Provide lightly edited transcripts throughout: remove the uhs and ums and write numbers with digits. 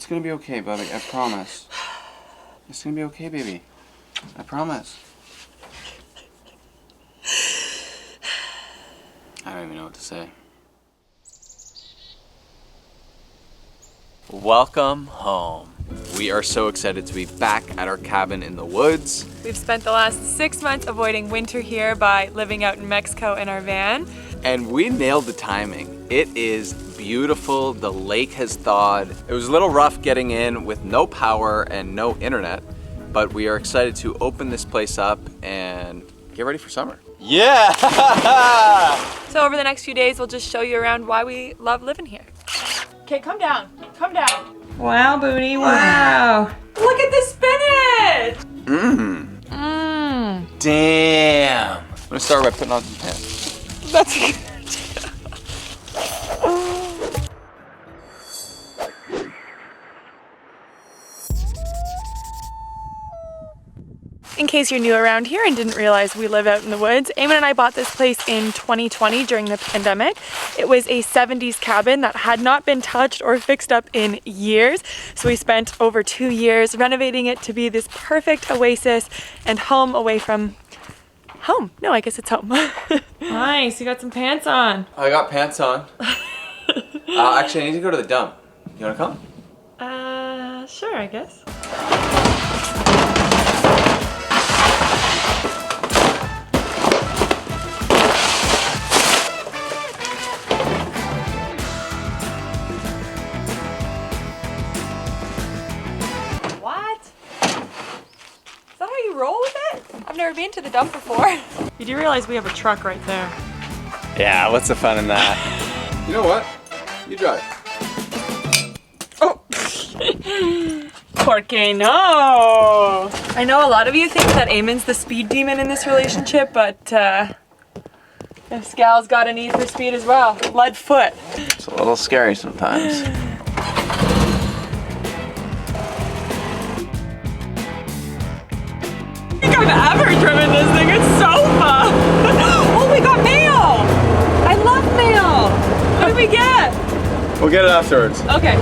It's gonna be okay, buddy. I promise. It's gonna be okay, baby. I promise. I don't even know what to say. Welcome home. We are so excited to be back at our cabin in the woods. We've spent the last 6 months avoiding winter here by living out in Mexico in our van. And we nailed the timing. It is beautiful. The lake has thawed. It was a little rough getting in with no power and no internet, but we are excited to open this place up and get ready for summer. Yeah! So over the next few days, we'll just show you around why we love living here. Okay, come down. Come down. Wow, Booty, wow. Look at the spinach! Damn. I'm gonna start by putting on some pants. That's a good idea. In case you're new around here and didn't realize we live out in the woods, Eamon and I bought this place in 2020 during the pandemic. It was a 70s cabin that had not been touched or fixed up in years. So we spent over 2 years renovating it to be this perfect oasis and home away from home. No, I guess it's home. Nice, you got some pants on. I got pants on. Actually, I need to go to the dump. You wanna come? Sure, I guess. Roll with it? I've never been to the dump before. You do realize we have a truck right there. Yeah, what's the fun in that? You know what? You drive. Oh! Porque no! I know a lot of you think that Eamon's the speed demon in this relationship, but this gal's got a need for speed as well. Lead foot. It's a little scary sometimes. I've ever driven this thing. It's so fun. Oh, we got mail. I love mail. What did we get? We'll get it afterwards. Okay.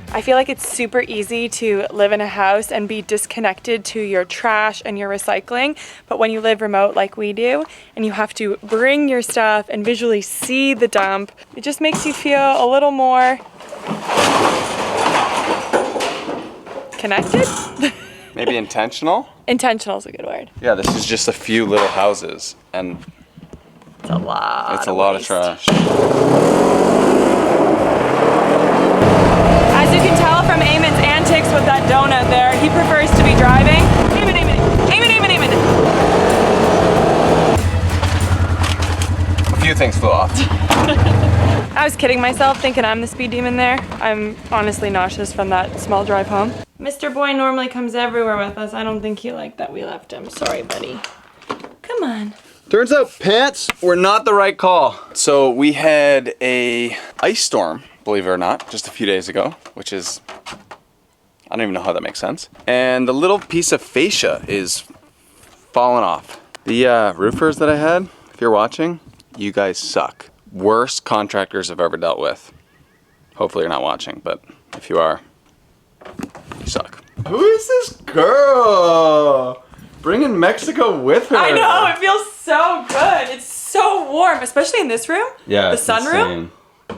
I feel like it's super easy to live in a house and be disconnected to your trash and your recycling. But when you live remote like we do, and you have to bring your stuff and visually see the dump, it just makes you feel a little more connected? Maybe intentional? Intentional is a good word. Yeah, this is just a few little houses, and It's a lot. it's a lot of trash. As you can tell from Eamon's antics with that donut there, he prefers to be driving. Eamon, Eamon, Eamon, Eamon, Eamon. A few things flew off. I was kidding myself thinking I'm the speed demon there. I'm honestly nauseous from that small drive home. Mr. Boy normally comes everywhere with us. I don't think he liked that we left him. Sorry, buddy. Come on. Turns out pants were not the right call. So we had a ice storm, believe it or not, just a few days ago, which is, I don't even know how that makes sense. And the little piece of fascia is falling off. The roofers that I had, if you're watching, you guys suck. Worst contractors I've ever dealt with. Hopefully you're not watching, but if you are, you suck. Who is this girl? Bringing Mexico with her. I know, it feels so good. It's so warm, especially in this room. Yeah, the sunroom. Are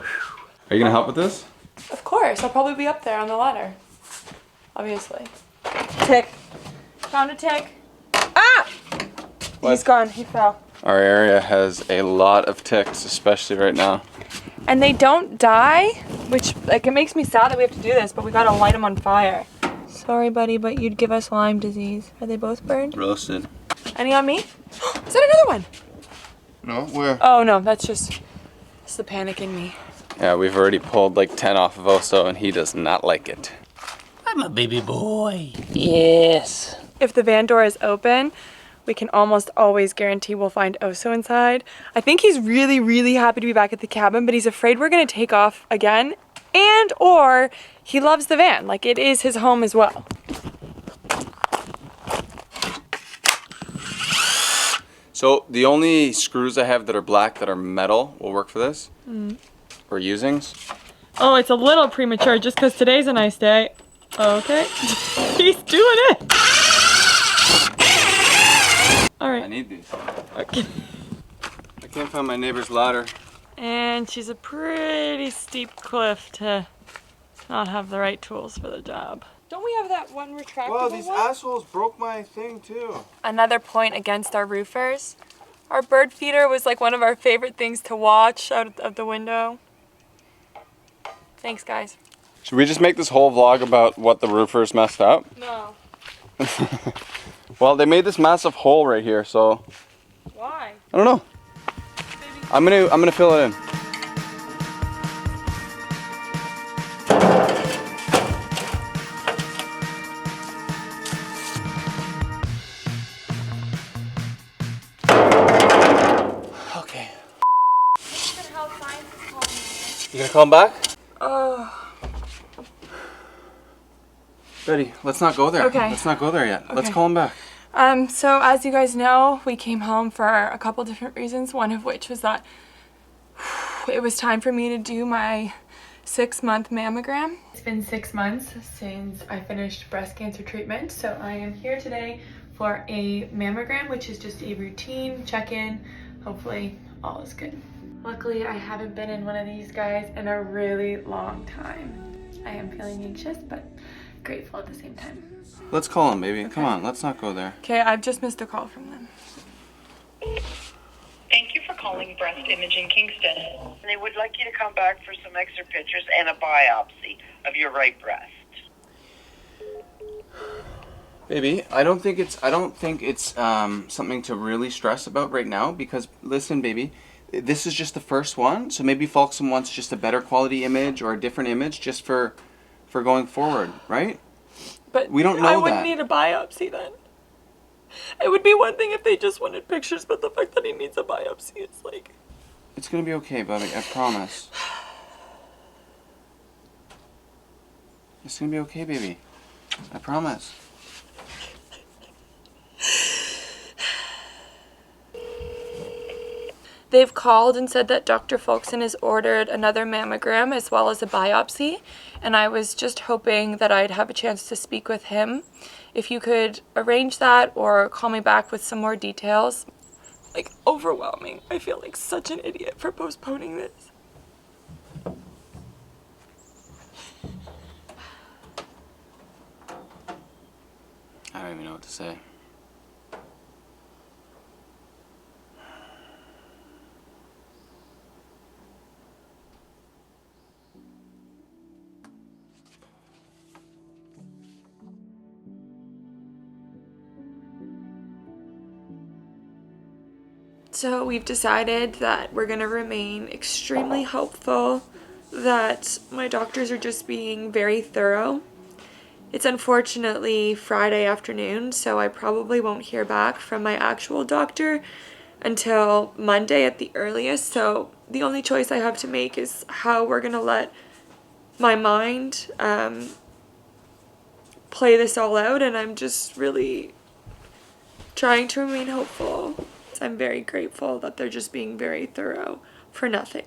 you gonna help with this? Of course, I'll probably be up there on the ladder. Obviously. Tick. Found a tick. Ah! What? He's gone, he fell. Our area has a lot of ticks, especially right now. And they don't die, which, like, it makes me sad that we have to do this, but we gotta light them on fire. Sorry, buddy, but you'd give us Lyme disease. Are they both burned? Roasted. Any on me? Is that another one? No, where? Oh no, that's the panic in me. Yeah, we've already pulled like 10 off of Oso and he does not like it. I'm a baby boy. Yes. If the van door is open, we can almost always guarantee we'll find Oso inside. I think he's really, really happy to be back at the cabin, but he's afraid we're gonna take off again, and or he loves the van. Like, it is his home as well. So the only screws I have that are black that are metal will work for this. We're using. Oh, it's a little premature just because today's a nice day. Okay. He's doing it. All I right. need these. Okay. I can't find my neighbor's ladder. And she's a pretty steep cliff to not have the right tools for the job. Don't we have that one retractable Wow, these one? assholes broke my thing too. Another point against our roofers. Our bird feeder was like one of our favorite things to watch out of the window. Thanks, guys. Should we just make this whole vlog about what the roofers messed up? No. Well, they made this massive hole right here, so Why? I don't know. I'm gonna fill it in. Okay. You gonna call him back? Betty, let's not go there. Okay. Let's not go there yet. Let's Okay. call him back. So as you guys know, we came home for a couple different reasons. One of which was that it was time for me to do my 6-month mammogram. It's been 6 months since I finished breast cancer treatment, so I am here today for a mammogram, which is just a routine check-in. Hopefully all is good. Luckily, I haven't been in one of these guys in a really long time. I am feeling anxious, but grateful at the same time. Let's call him, baby. Come on, let's not go there. Okay, I've just missed a call from them. Thank you for calling Breast Imaging Kingston. They would like you to come back for some extra pictures and a biopsy of your right breast. Baby, I don't think it's something to really stress about right now because listen, baby, this is just the first one, so maybe Folksam wants just a better quality image or a different image just for going forward, right? But We don't know I wouldn't that. need a biopsy then. It would be one thing if they just wanted pictures, but the fact that he needs a biopsy, it's like... It's gonna be okay, buddy, I promise. It's gonna be okay, baby. I promise. They've called and said that Dr. Folkson has ordered another mammogram as well as a biopsy, and I was just hoping that I'd have a chance to speak with him. If you could arrange that or call me back with some more details. Like, overwhelming. I feel like such an idiot for postponing this. I don't even know what to say. So we've decided that we're going to remain extremely hopeful that my doctors are just being very thorough. It's unfortunately Friday afternoon, so I probably won't hear back from my actual doctor until Monday at the earliest. So the only choice I have to make is how we're going to let my mind play this all out, and I'm just really trying to remain hopeful. I'm very grateful that they're just being very thorough for nothing.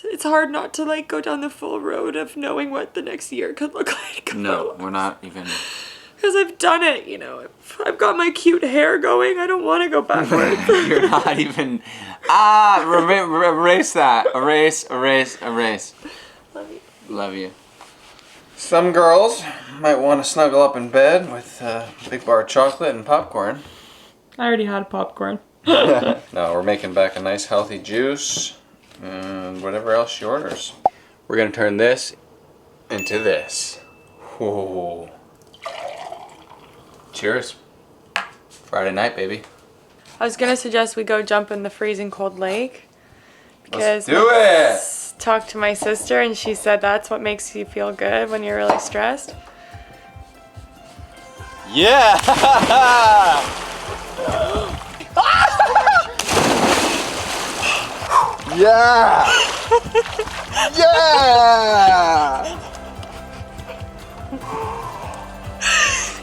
It's hard not to like go down the full road of knowing what the next year could look like. No, we're not even. Because I've done it, you know. I've got my cute hair going. I don't want to go backwards. You're not even. Erase that. Erase. Love you. Love you. Some girls might want to snuggle up in bed with a big bar of chocolate and popcorn. I already had popcorn. No, we're making back a nice healthy juice and whatever else she orders. We're gonna turn this into this. Whoa. Cheers. Friday night, baby. I was going to suggest we go jump in the freezing cold lake. Let's Because do it! talked to my sister and she said that's what makes you feel good when you're really stressed. Yeah! Yeah! Yeah!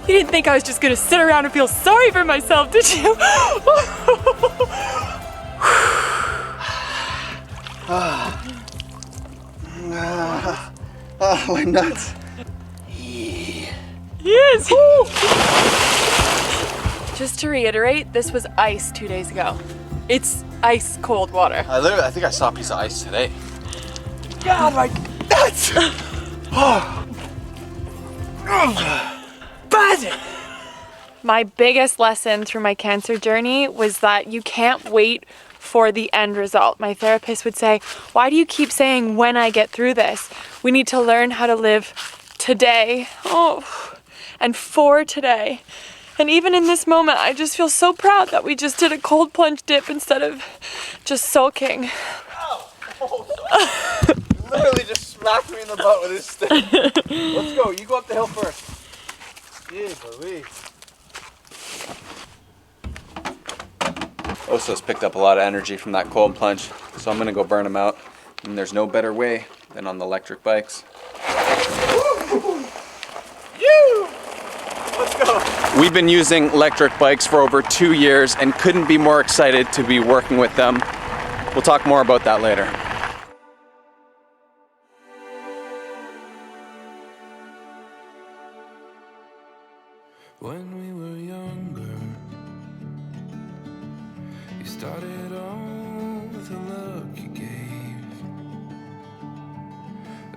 You didn't think I was just gonna sit around and feel sorry for myself, did you? My nuts. Yes! Just to reiterate, this was ice 2 days ago. It's ice cold water. I think I saw a piece of ice today. God, my nuts! My biggest lesson through my cancer journey was that you can't wait for the end result. My therapist would say, why do you keep saying when I get through this? We need to learn how to live today. And for today. And even in this moment, I just feel so proud that we just did a cold plunge dip instead of just sulking. Literally just smacked me in the butt with his stick. Let's go. You go up the hill first. Jeez Louise. Oso's picked up a lot of energy from that cold plunge, so I'm gonna go burn him out. And there's no better way than on the electric bikes. Let's go. We've been using electric bikes for over 2 years and couldn't be more excited to be working with them. We'll talk more about that later. When we were younger, you started on with a look you gave,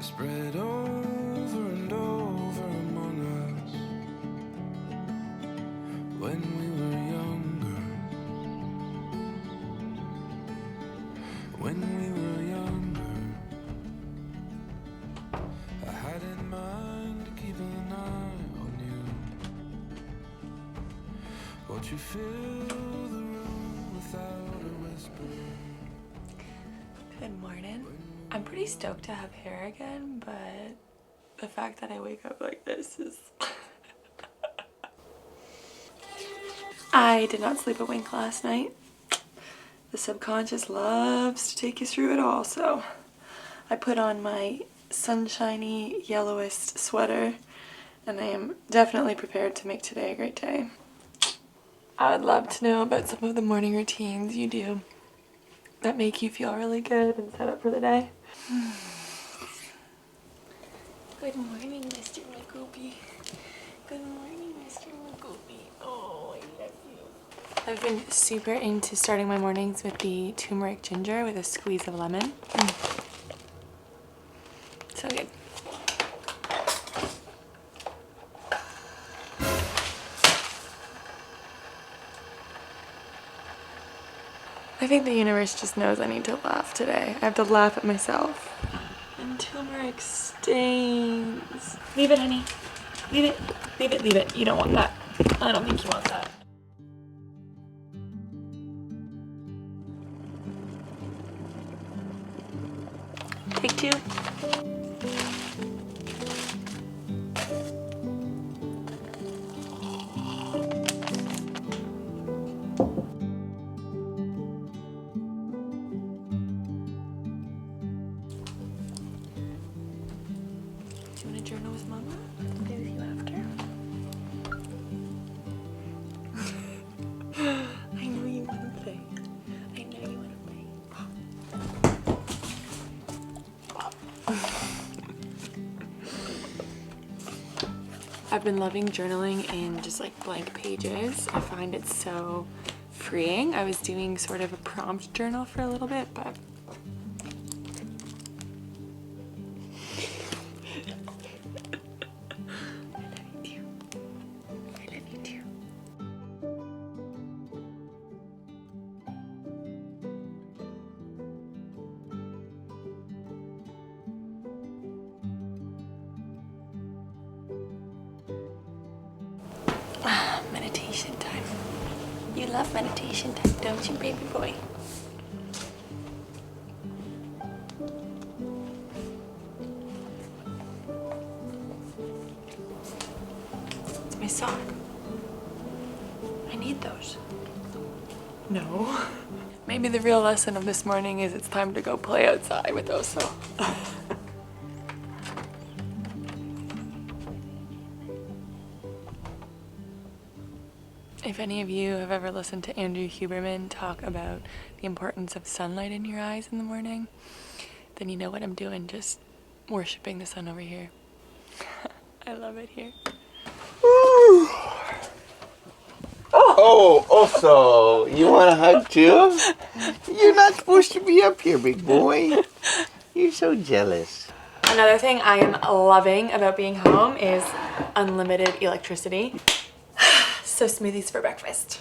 spread over and over among us. When we were younger, when we were younger, I had in mind to keep an eye on you. Won't you fill the room without a whisper? Good morning. I'm pretty stoked to have hair again, but the fact that I wake up like this is... I did not sleep a wink last night. The subconscious loves to take you through it all, so I put on my sunshiny yellowest sweater, and I am definitely prepared to make today a great day. I would love to know about some of the morning routines you do that make you feel really good and set up for the day. Good morning, Mr. McGoopy. Good morning, Mr. McGoopy. Oh, I love you. I've been super into starting my mornings with the turmeric ginger with a squeeze of lemon. So good. I think the universe just knows I need to laugh today. I have to laugh at myself. And turmeric stains. Leave it, honey. Leave it. Leave it, leave it. You don't want that. I don't think you want that. Take two. Do you want to journal with Mama? I'll play with you after. I know you want to play. I know you want to play. I've been loving journaling in just like blank pages. I find it so freeing. I was doing sort of a prompt journal for a little bit, but meditation time. You love meditation time, don't you, baby boy? It's my sock. I need those. No. Maybe the real lesson of this morning is it's time to go play outside with Oso. If any of you have ever listened to Andrew Huberman talk about the importance of sunlight in your eyes in the morning, then you know what I'm doing, just worshiping the sun over here. I love it here. So you want a hug too? You're not supposed to be up here, big boy. You're so jealous. Another thing I am loving about being home is unlimited electricity. So smoothies for breakfast.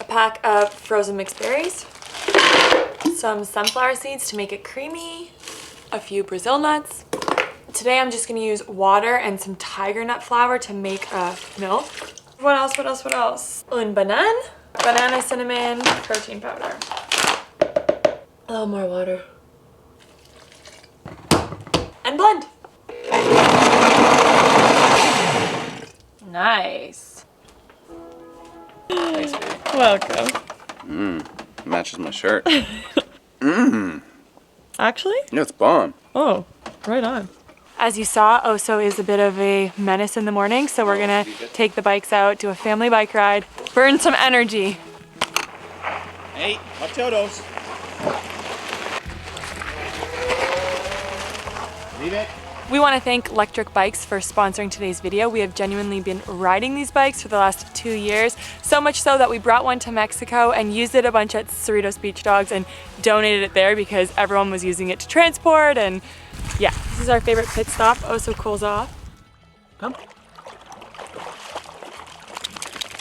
A pack of frozen mixed berries, some sunflower seeds to make it creamy, a few Brazil nuts. Today I'm just gonna use water and some tiger nut flour to make milk. What else? Un banana cinnamon, protein powder. A little more water. And blend. Nice. Thanks, baby. Welcome. Matches my shirt. Actually? Yeah, it's bomb. Oh, right on. As you saw, Oso is a bit of a menace in the morning, so we're gonna take the bikes out, do a family bike ride, burn some energy. Hey, machodos. Leave it. We want to thank Electric Bikes for sponsoring today's video. We have genuinely been riding these bikes for the last 2 years, so much so that we brought one to Mexico and used it a bunch at Cerritos Beach Dogs and donated it there because everyone was using it to transport. And yeah, this is our favorite pit stop. Oso cools off. Come.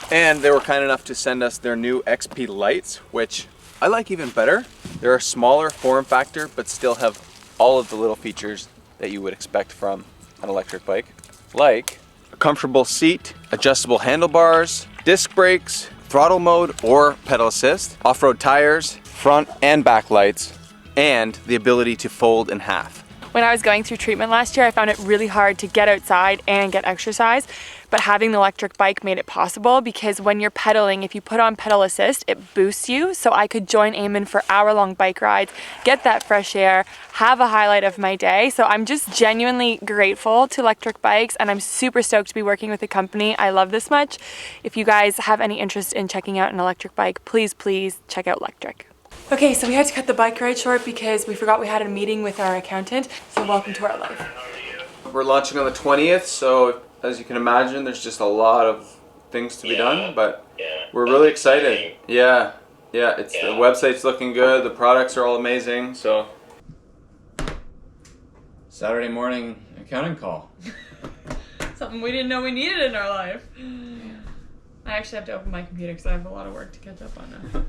And they were kind enough to send us their new XP lights, which I like even better. They're a smaller form factor, but still have all of the little features that you would expect from an electric bike, like a comfortable seat, adjustable handlebars, disc brakes, throttle mode or pedal assist, off-road tires, front and back lights, and the ability to fold in half. When I was going through treatment last year, I found it really hard to get outside and get exercise, but having the electric bike made it possible because when you're pedaling, if you put on pedal assist, it boosts you. So I could join Eamon for hour-long bike rides, get that fresh air, have a highlight of my day. So I'm just genuinely grateful to electric bikes, and I'm super stoked to be working with a company I love this much. If you guys have any interest in checking out an electric bike, please check out Electric. Okay, so we had to cut the bike ride short because we forgot we had a meeting with our accountant. So welcome to our life. We're launching on the 20th, so as you can imagine, there's just a lot of things to be done, but we're really excited. Yeah, the website's looking good, the products are all amazing, so. Saturday morning accounting call. Something we didn't know we needed in our life. I actually have to open my computer because I have a lot of work to catch up on now.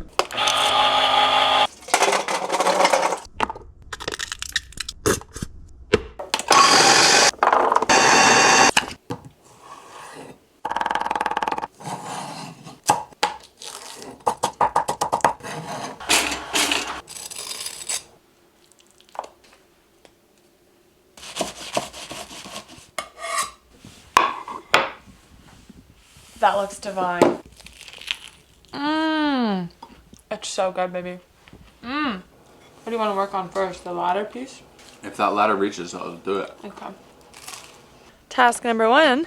That looks divine. It's so good, baby. What do you want to work on first? The ladder piece? If that ladder reaches, I'll do it. Okay. Task number 1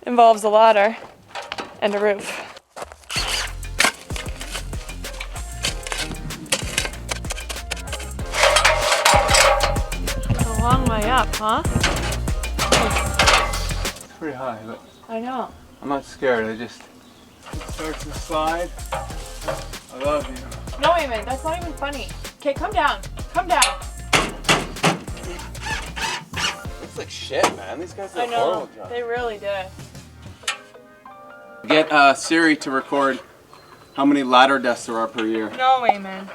involves a ladder and a roof. A long way up, huh? It's pretty high, but I know. I'm not scared. It starts to slide. I love you. No, Eamon, that's not even funny. Okay, come down. Come down. Looks like shit, man. These guys I did a know. horrible job. They really did. Get Siri to record how many ladder deaths there are per year. No, Eamon.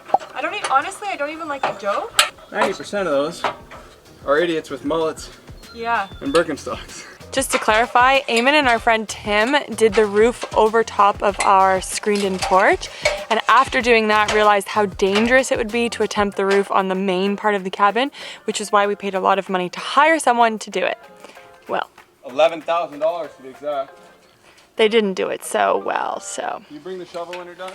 Honestly, I don't even like a joke. 90% of those are idiots with mullets Yeah. and Birkenstocks. Just to clarify, Eamon and our friend Tim did the roof over top of our screened-in porch, and after doing that realized how dangerous it would be to attempt the roof on the main part of the cabin, which is why we paid a lot of money to hire someone to do it. Well, $11,000 to be exact. they didn't do it so well, so. Can you bring the shovel when you're done?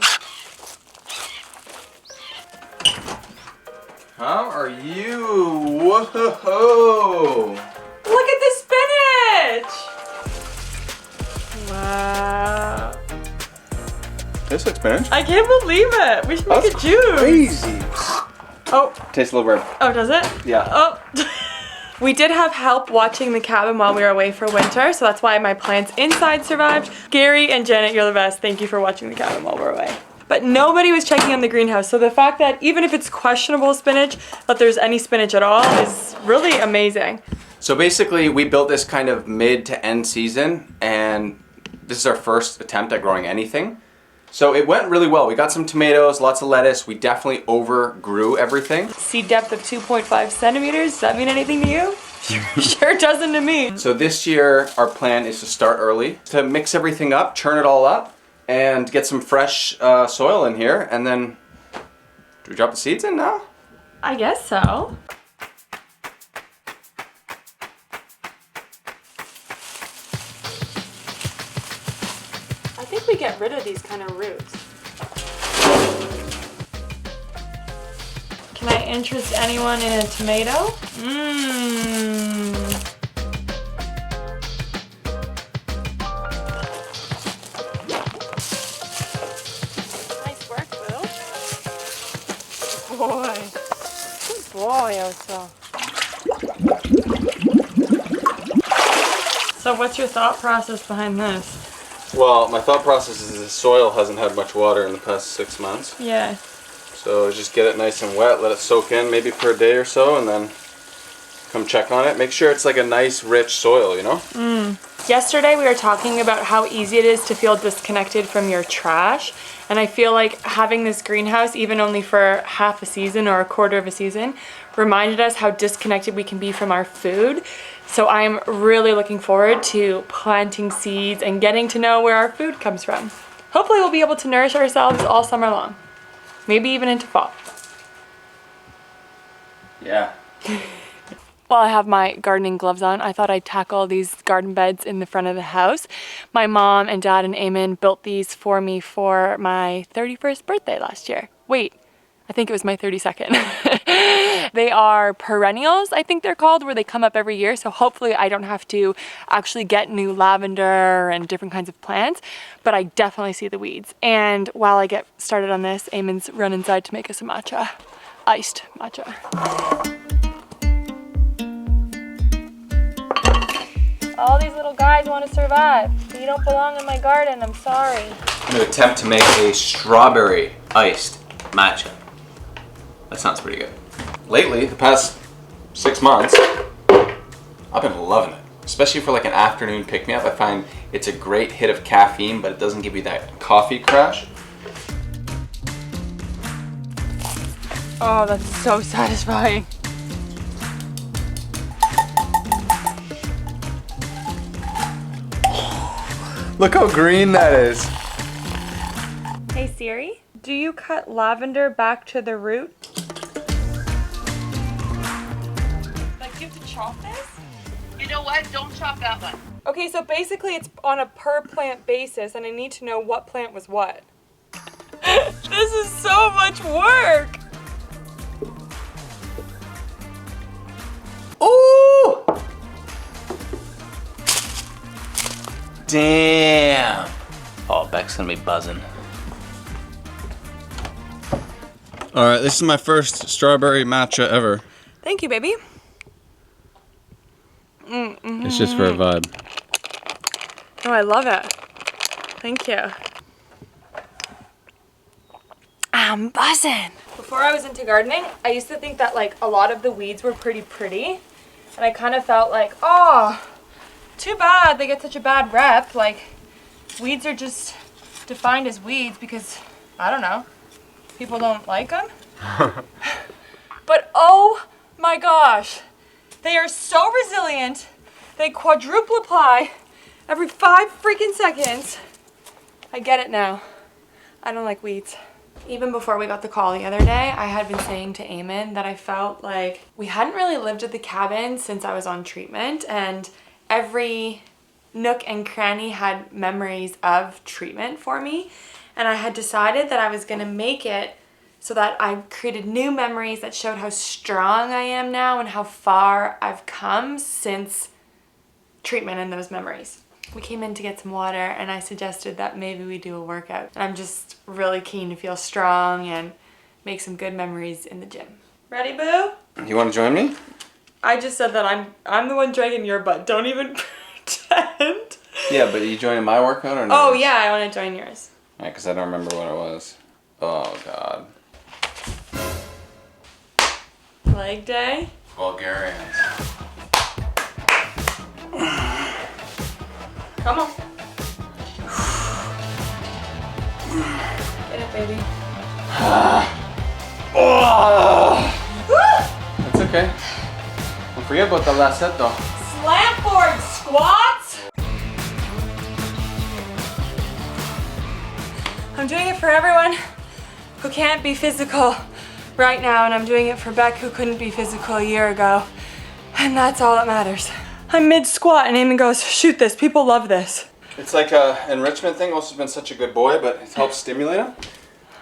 How are you? Whoa! Look at the spinach! Wow. Tastes like spinach. I can't believe it. We should make That's a juice. crazy. Oh, Tastes a little weird. oh, does it? Yeah. Oh. We did have help watching the cabin while we were away for winter, so that's why my plants inside survived. Gary and Janet, you're the best. Thank you for watching the cabin while we're away. But nobody was checking on the greenhouse, so the fact that even if it's questionable spinach, that there's any spinach at all is really amazing. So basically, we built this kind of mid to end season, and this is our first attempt at growing anything. So it went really well. We got some tomatoes, lots of lettuce. We definitely overgrew everything. Seed depth of 2.5 centimeters. Does that mean anything to you? Sure doesn't to me. So this year, our plan is to start early, to mix everything up, churn it all up, and get some fresh soil in here. And then, do we drop the seeds in now? I guess so. I think we get rid of these kind of roots. Can I interest anyone in a tomato? Mmm. Nice work, Boo. Boy. Good boy, Oso. So what's your thought process behind this? Well, my thought process is the soil hasn't had much water in the past 6 months. Yeah. So just get it nice and wet, let it soak in maybe for a day or so, and then come check on it. Make sure it's like a nice, rich soil, you know? Yesterday we were talking about how easy it is to feel disconnected from your trash. And I feel like having this greenhouse, even only for half a season or a quarter of a season, reminded us how disconnected we can be from our food. So I'm really looking forward to planting seeds and getting to know where our food comes from. Hopefully we'll be able to nourish ourselves all summer long. Maybe even into fall. Yeah. While I have my gardening gloves on, I thought I'd tackle these garden beds in the front of the house. My mom and dad and Eamon built these for me for my 31st birthday last year. Wait, I think it was my 32nd. They are perennials, I think they're called, where they come up every year. So hopefully I don't have to actually get new lavender and different kinds of plants, but I definitely see the weeds. And while I get started on this, Eamon's run inside to make us a matcha, iced matcha. All these little guys want to survive. You don't belong in my garden, I'm sorry. I'm going to attempt to make a strawberry iced matcha. That sounds pretty good. Lately, the past 6 months, I've been loving it. Especially for like an afternoon pick-me-up. I find it's a great hit of caffeine, but it doesn't give you that coffee crash. Oh, that's so satisfying. Look how green that is. Hey Siri, do you cut lavender back to the root? Like, do you have to chop this? You know what? Don't chop that one. Okay, so basically it's on a per plant basis and I need to know what plant was what. This is so much work! Ooh! Damn. Oh, Beck's gonna be buzzing. All right, this is my first strawberry matcha ever. Thank you, baby. It's just for a vibe. Oh, I love it. Thank you. I'm buzzing. Before I was into gardening, I used to think that like a lot of the weeds were pretty. And I kind of felt like, oh, too bad they get such a bad rep. Like, weeds are just defined as weeds because, I don't know, people don't like them. But oh my gosh, they are so resilient. They quadruple apply every 5 freaking seconds. I get it now. I don't like weeds. Even before we got the call the other day, I had been saying to Eamon that I felt like we hadn't really lived at the cabin since I was on treatment, and every nook and cranny had memories of treatment for me. And I had decided that I was gonna make it so that I created new memories that showed how strong I am now and how far I've come since treatment and those memories. we came in to get some water and I suggested that maybe we do a workout. I'm just really keen to feel strong and make some good memories in the gym. Ready, boo? You want to join me? I just said that I'm the one dragging your butt. Don't even pretend. Yeah, but are you joining my workout or not? Oh yeah, I want to join yours. Yeah, because I don't remember what it was. Oh, God. Leg day. Bulgarians. Come on. Get it, baby. That's okay. Don't forget about the last set, though. Slam forward squats. I'm doing it for everyone who can't be physical right now, and I'm doing it for Beck, who couldn't be physical a year ago. And that's all that matters. I'm mid-squat and Eamon goes, shoot this, people love this. It's like a enrichment thing. Almost been such a good boy, but it helps stimulate him.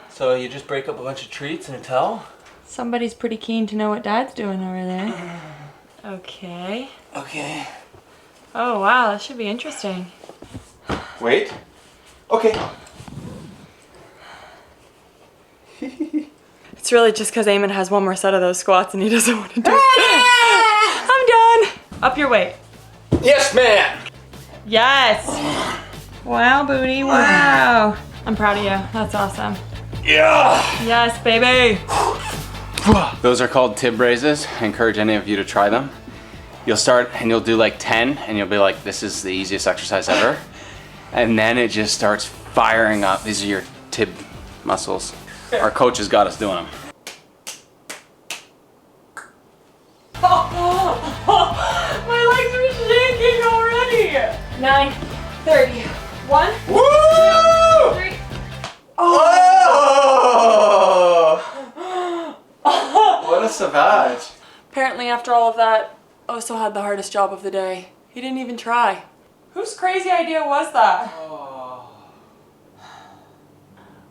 So you just break up a bunch of treats in a towel? Somebody's pretty keen to know what Dad's doing over there. Okay. Okay. Oh wow, that should be interesting. Wait. Okay. It's really just because Eamon has one more set of those squats and he doesn't want to do it. I'm done. Up your weight. Yes, man. Yes. Wow, booty. Wow. I'm proud of you. That's awesome. Yeah. Yes, baby. Those are called tib raises. I encourage any of you to try them. You'll start and you'll do like 10 and you'll be like, this is the easiest exercise ever. And then it just starts firing up. These are your tib muscles. Our coach has got us doing them. My legs are shaking already. 9:30. 1, Woo! 3. Oh! What a savage. Apparently after all of that, Oso had the hardest job of the day. He didn't even try. Whose crazy idea was that?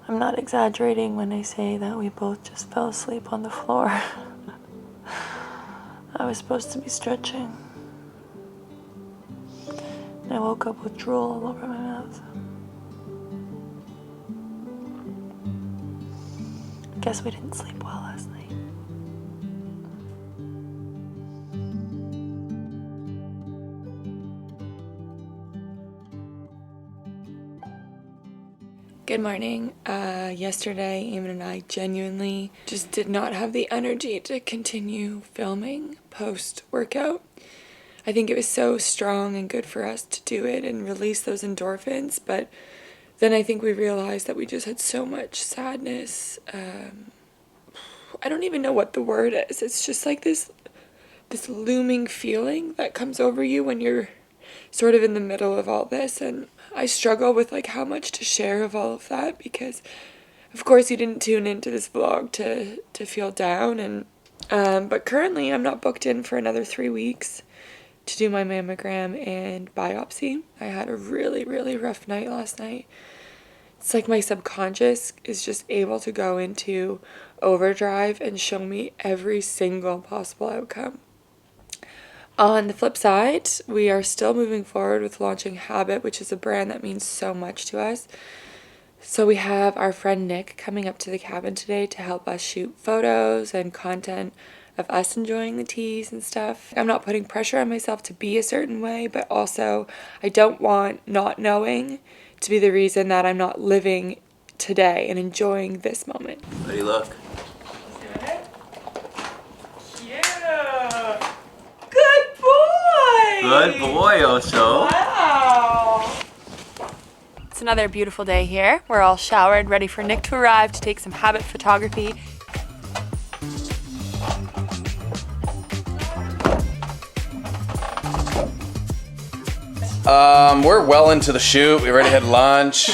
I'm not exaggerating when I say that we both just fell asleep on the floor. I was supposed to be stretching. And I woke up with drool all over my mouth. Guess we didn't sleep well last night. Good morning. Yesterday, Eamon and I genuinely just did not have the energy to continue filming post-workout. I think it was so strong and good for us to do it and release those endorphins, but then I think we realized that we just had so much sadness. I don't even know what the word is. It's just like this looming feeling that comes over you when you're sort of in the middle of all this, and I struggle with like how much to share of all of that because of course you didn't tune into this vlog to feel down, and but currently I'm not booked in for another 3 weeks to do my mammogram and biopsy. I had a really rough night last night. It's like my subconscious is just able to go into overdrive and show me every single possible outcome. On the flip side, we are still moving forward with launching Habit, which is a brand that means so much to us. So we have our friend Nick coming up to the cabin today to help us shoot photos and content of us enjoying the teas and stuff. I'm not putting pressure on myself to be a certain way, but also I don't want not knowing to be the reason that I'm not living today and enjoying this moment. How do you look? Yeah. Good boy! Good boy, Oso. Wow! It's another beautiful day here. We're all showered, ready for Nick to arrive to take some Habit photography. We're well into the shoot. We already had lunch.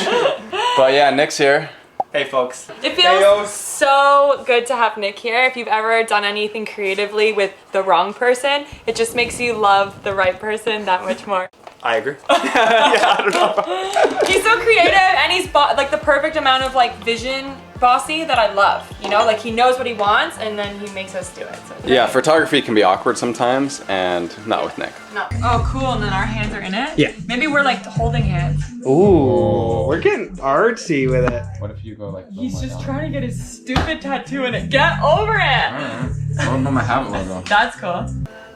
But yeah, Nick's here. Hey, folks. It feels so good to have Nick here. If you've ever done anything creatively with the wrong person, it just makes you love the right person that much more. I agree. Yeah, I don't know. He's so creative and he's like the perfect amount of like vision bossy that I love. You know, like he knows what he wants and then he makes us do it. So Yeah, photography can be awkward sometimes, and not with Nick. no. Oh, cool. And then our hands are in it? Yeah. Maybe we're like holding hands. Ooh, we're getting artsy with it. What if you go like? He's just trying to get his stupid tattoo in it. Get over it. I don't know my habit logo. That's cool.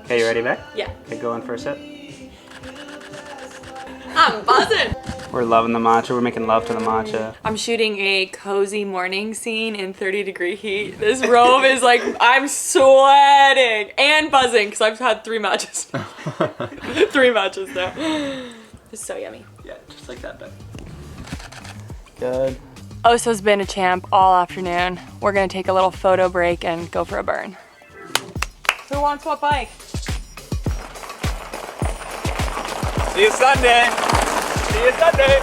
Okay, you ready, Beck? Yeah. Okay, go in for a sip. I'm buzzing. We're loving the matcha. We're making love to the matcha. I'm shooting a cozy morning scene in 30-degree heat. This robe is like, I'm sweating and buzzing because I've had 3 matches. 3 matches now. It's so yummy. Yeah, just like that, Beck. Good. Oso's been a champ all afternoon. We're gonna take a little photo break and go for a burn. Who wants what bike? See you Sunday. See you Sunday.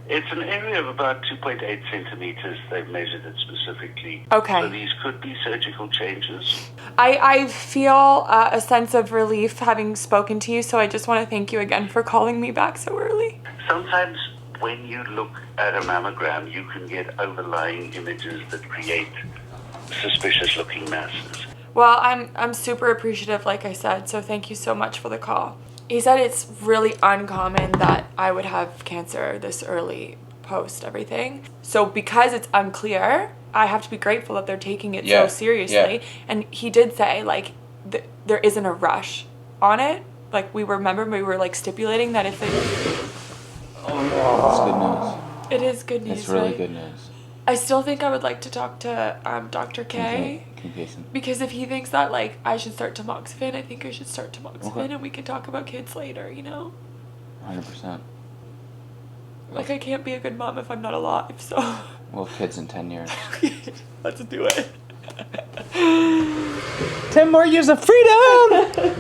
It's an area of about 2.8 centimeters. They've measured it specifically. Okay. So these could be surgical changes. I feel a sense of relief having spoken to you, so I just want to thank you again for calling me back so early. Sometimes when you look at a mammogram, you can get overlying images that create suspicious looking masses. Well, I'm super appreciative, like I said, so thank you so much for the call. He said it's really uncommon that I would have cancer this early post everything. So because it's unclear, I have to be grateful that they're taking it so seriously. Yeah. And he did say, like, there isn't a rush on it. Like, we were like stipulating that if they... That's good news. It is good news, It's really right? good news. I still think I would like to talk to Dr. K. Because if he thinks that, like, I should start tamoxifen, I think I should start tamoxifen, and we can talk about kids later, you know? 100%. Like, I can't be a good mom if I'm not alive, so... We'll have kids in 10 years. Let's do it. 10 more years of freedom!